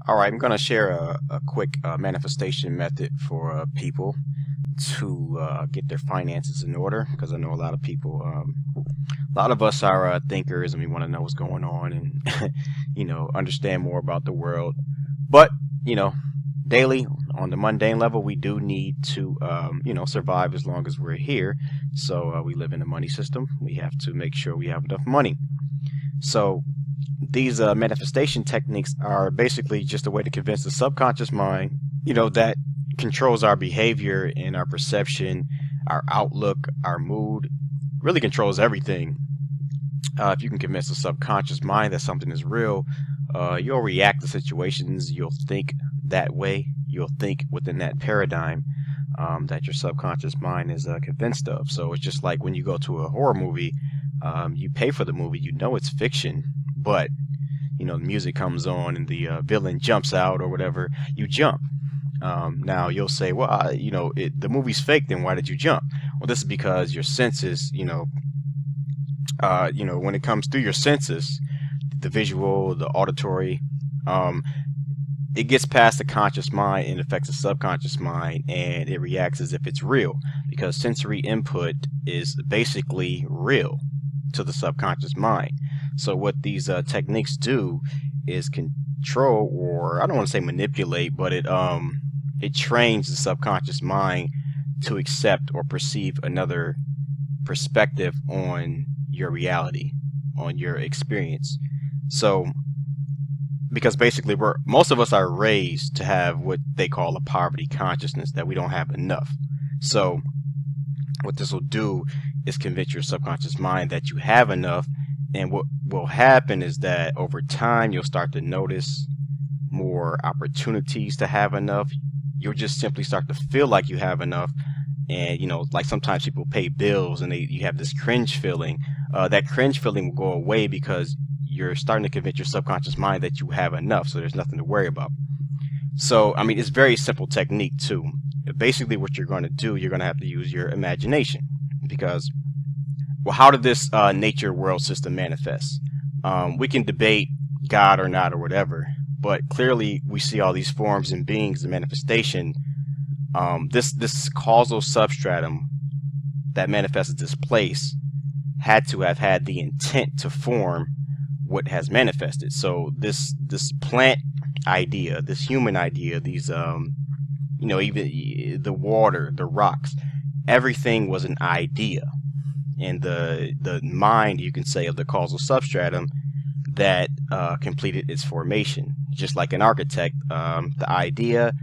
All right, I'm going to share a quick manifestation method for people to get their finances in order because I know a lot of people, a lot of us are thinkers and we want to know what's going on and, understand more about the world. But, you know, daily on the mundane level, we do need to, survive as long as we're here. So we live in a money system. We have to make sure we have enough money. So these manifestation techniques are basically just a way to convince the subconscious mind, that controls our behavior and our perception, our outlook, our mood, really controls everything. If you can convince the subconscious mind that something is real, you'll react to situations, you'll think that way, you'll think within that paradigm that your subconscious mind is convinced of. So it's just like when you go to a horror movie, you pay for the movie, you know it's fiction, but the music comes on and the villain jumps out or whatever, you jump. Now you'll say, well, the movie's fake, then why did you jump? Well, this is because your senses, when it comes through your senses, the visual, the auditory, it gets past the conscious mind and affects the subconscious mind, and it reacts as if it's real because sensory input is basically real to the subconscious mind. So what these techniques do is control, or I don't want to say manipulate, but it trains the subconscious mind to accept or perceive another perspective on your reality, on your experience. So because basically most of us are raised to have what they call a poverty consciousness, that we don't have enough. So what this will do is convince your subconscious mind that you have enough, and what will happen is that over time you'll start to notice more opportunities to have enough. You'll just simply start to feel like you have enough, and like sometimes people pay bills and you have this cringe feeling. That cringe feeling will go away because you're starting to convince your subconscious mind that you have enough, so there's nothing to worry about. So I mean, it's a very simple technique too. Basically what you're going to do, you're going to have to use your imagination, because well, how did this nature world system manifest? We can debate God or not or whatever, but clearly we see all these forms and beings and manifestation. This causal substratum that manifested this place had to have had the intent to form what has manifested. So this plant idea, this human idea, these even the water, the rocks, everything was an idea. And the mind, you can say, of the causal substratum that completed its formation. Just like an architect, the idea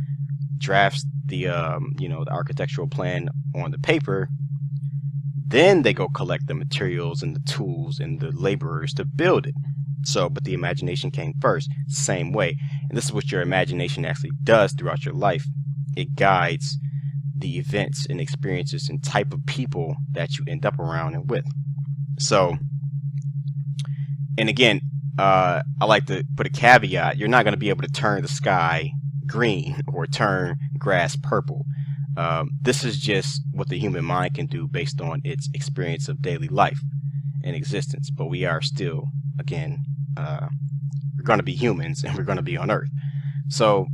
drafts the the architectural plan on the paper. Then they go collect the materials and the tools and the laborers to build it. So, but the imagination came first. It's the same way, and this is what your imagination actually does throughout your life. It guides the events and experiences and type of people that you end up around and with. So, and again, I like to put a caveat. You're not going to be able to turn the sky green or turn grass purple. This is just what the human mind can do based on its experience of daily life and existence. But we are still, again, we're going to be humans and we're going to be on Earth. So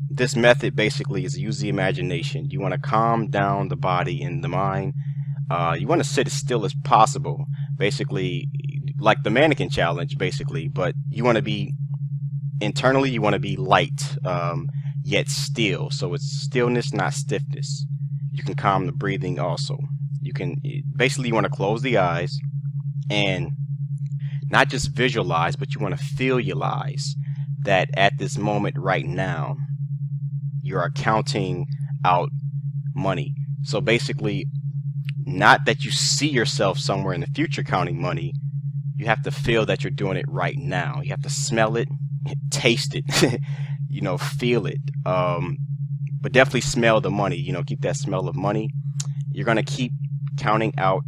this method basically is to use the imagination. You want to calm down the body and the mind. You want to sit as still as possible, basically like the mannequin challenge, basically, but you want to be internally, you want to be light, yet still. So it's stillness, not stiffness. You can calm the breathing also. You can basically, you want to close the eyes and not just visualize, but you want to feel-realize that at this moment right now, you are counting out money. So basically, not that you see yourself somewhere in the future counting money. You have to feel that you're doing it right now. You have to smell it, taste it, feel it. But definitely smell the money, keep that smell of money. You're going to keep counting out,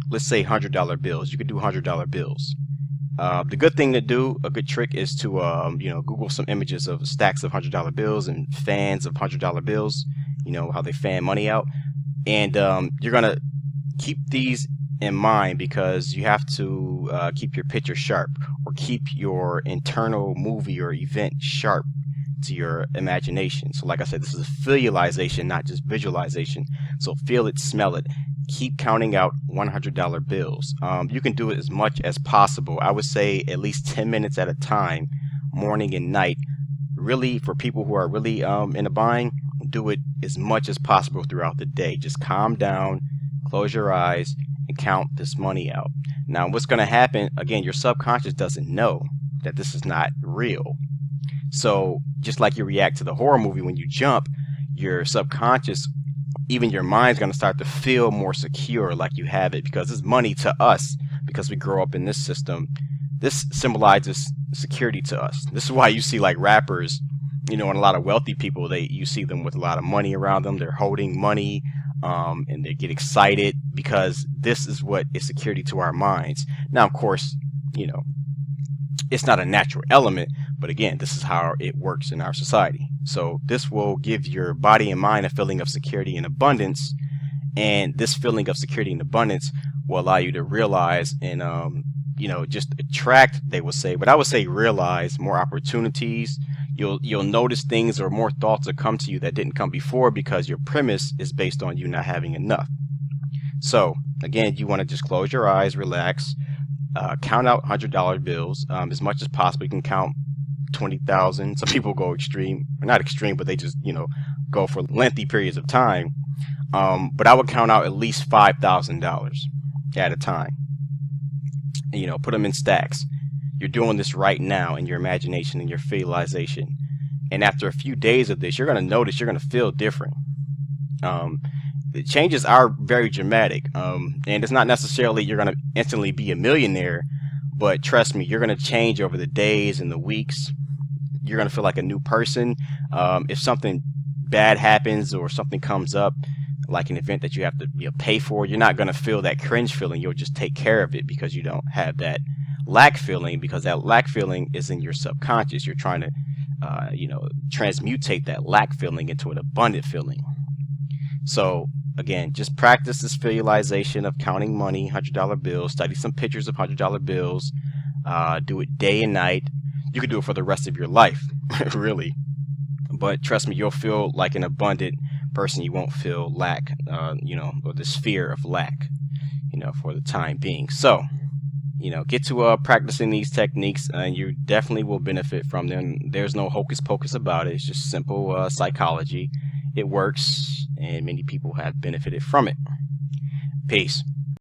let's say $100 bills. You could do $100 bills. The good thing to do, a good trick, is to Google some images of stacks of $100 bills and fans of $100 bills. How they fan money out, and you're gonna keep these in mind, because you have to keep your picture sharp, or keep your internal movie or event sharp to your imagination. So like I said, this is a visualization, not just visualization. So feel it, smell it. Keep counting out $100 bills. You can do it as much as possible. I would say at least 10 minutes at a time, morning and night. Really, for people who are really in a bind, do it as much as possible throughout the day. Just calm down, close your eyes, and count this money out. Now, what's going to happen, again, your subconscious doesn't know that this is not real. So just like you react to the horror movie when you jump, your subconscious, even your mind's going to start to feel more secure, like you have it, because it's money to us, because we grow up in this system. This symbolizes security to us. This is why you see like rappers, and a lot of wealthy people, you see them with a lot of money around them. They're holding money, and they get excited because this is what is security to our minds. Now, of course, it's not a natural element, but again, this is how it works in our society. So this will give your body and mind a feeling of security and abundance, and this feeling of security and abundance will allow you to realize and just attract, they will say, but I would say realize more opportunities. You'll notice things, or more thoughts will come to you that didn't come before, because your premise is based on you not having enough. So again, you want to just close your eyes, relax, count out $100 bills as much as possible. You can count 20,000. Some people go extreme, not extreme, but they just go for lengthy periods of time. But I would count out at least $5,000 at a time. Put them in stacks. You're doing this right now in your imagination and your visualization. And after a few days of this, you're going to notice, you're going to feel different. The changes are very dramatic. And it's not necessarily you're going to instantly be a millionaire, but trust me, you're going to change over the days and the weeks. You're going to feel like a new person. If something bad happens or something comes up, like an event that you have to pay for, you're not going to feel that cringe feeling. You'll just take care of it, because you don't have that lack feeling, because that lack feeling is in your subconscious. You're trying to transmutate that lack feeling into an abundant feeling. So again, just practice this visualization of counting money, $100 bills. Study some pictures of $100 bills. Do it day and night. You can do it for the rest of your life, really. But trust me, you'll feel like an abundant person. You won't feel lack, or this fear of lack, for the time being. So, get to practicing these techniques, and you definitely will benefit from them. There's no hocus pocus about it. It's just simple psychology. It works, and many people have benefited from it. Peace.